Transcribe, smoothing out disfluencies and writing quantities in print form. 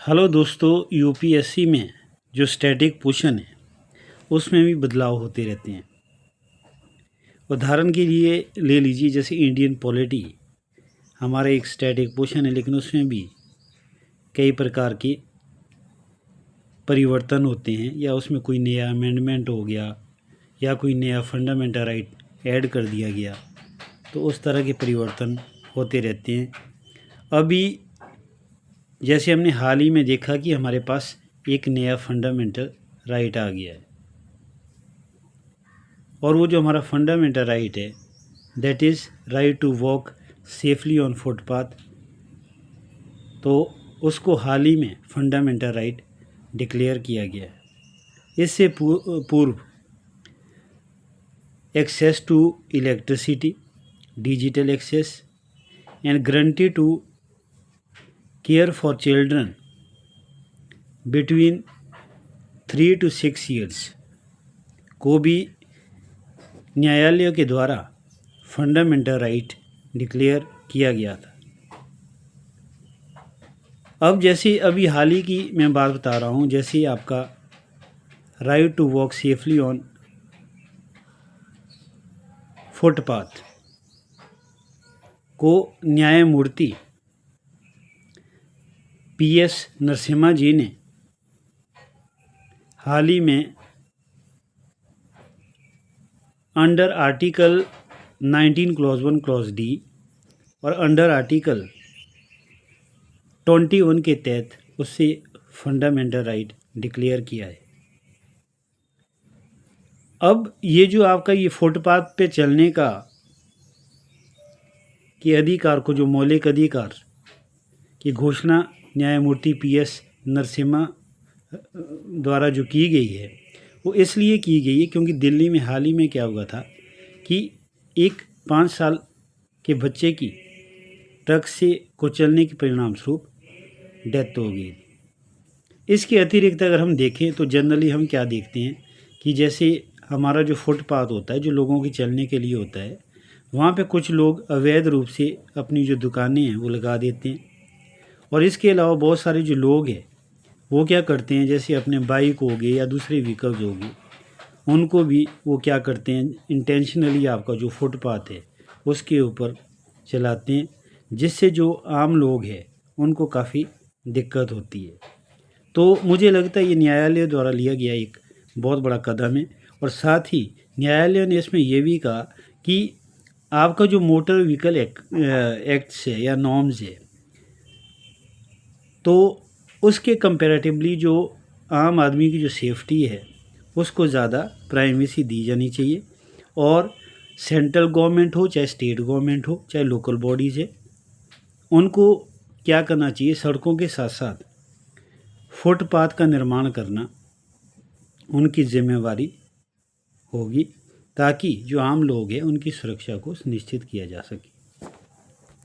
Hello दोस्तों, UPSC में जो स्टैटिक पोर्शन है उसमें भी बदलाव होते रहते हैं। उदाहरण के लिए ले लीजिए, जैसे इंडियन पॉलिटी हमारा एक स्टैटिक पोर्शन है, लेकिन उसमें भी कई प्रकार के परिवर्तन होते हैं, या उसमें कोई नया अमेंडमेंट हो गया या कोई नया फंडामेंटल राइट ऐड कर दिया गया, तो उस तरह के परिवर्तन होते रहते हैं। अभी जैसे हमने हाल ही में देखा कि हमारे पास एक नया फंडामेंटल राइट आ गया है, और वो जो हमारा फंडामेंटल राइट है that is right to walk safely on footpath, तो उसको हाल ही में फंडामेंटल राइट डिक्लेयर किया गया है। इससे पूर्व access to electricity, digital access and guarantee to care for children between 3 to 6 years को भी न्यायालय के द्वारा फंडामेंटल राइट डिक्लेयर किया गया था। अब जैसे अभी हाल ही की मैं बात बता रहा हूँ, जैसे आपका right to walk safely on footpath को न्यायमूर्ति PS नरसिम्हा जी ने हाल ही में under article 19 clause 1 clause D और अंडर आर्टिकल 21 के तहत उससे फंडामेंटल राइट डिक्लेयर किया है। अब ये जो आपका ये फुटपाथ पे चलने का के अधिकार को, जो मौलिक अधिकार की घोषणा न्यायमूर्ति PS नरसिम्हा द्वारा जो की गई है, वो इसलिए की गई है क्योंकि दिल्ली में हाल ही में क्या हुआ था कि एक 5 साल के बच्चे की ट्रक से कुचलने के परिणाम स्वरूप डेथ हो गई। इसके अतिरिक्त अगर हम देखें तो जनरली हम क्या देखते हैं कि जैसे हमारा जो फुटपाथ होता है, जो लोगों के चलने के लिए होता है, वहाँ पे कुछ लोग अवैध रूप से अपनी जो दुकानें हैं वो लगा देते हैं। और इसके अलावा बहुत सारे जो लोग हैं वो क्या करते हैं, जैसे अपने बाइक हो गए या दूसरे व्हीकल्स हो गए, उनको भी वो क्या करते हैं, इंटेंशनली आपका जो फुटपाथ है उसके ऊपर चलाते हैं, जिससे जो आम लोग हैं उनको काफ़ी दिक्कत होती है। तो मुझे लगता है ये न्यायालय द्वारा लिया गया एक बहुत बड़ा कदम है। और साथ ही न्यायालय ने इसमें यह भी कहा कि आपका जो मोटर व्हीकल एक्ट्स है या नॉर्म्स है, तो उसके कंपैरेटिवली जो आम आदमी की जो सेफ्टी है उसको ज़्यादा प्राइमेसी दी जानी चाहिए। और सेंट्रल गवर्नमेंट हो चाहे स्टेट गवर्नमेंट हो चाहे लोकल बॉडीज़ है, उनको क्या करना चाहिए, सड़कों के साथ साथ फुटपाथ का निर्माण करना उनकी जिम्मेवारी होगी, ताकि जो आम लोग हैं उनकी सुरक्षा को सुनिश्चित किया जा सके।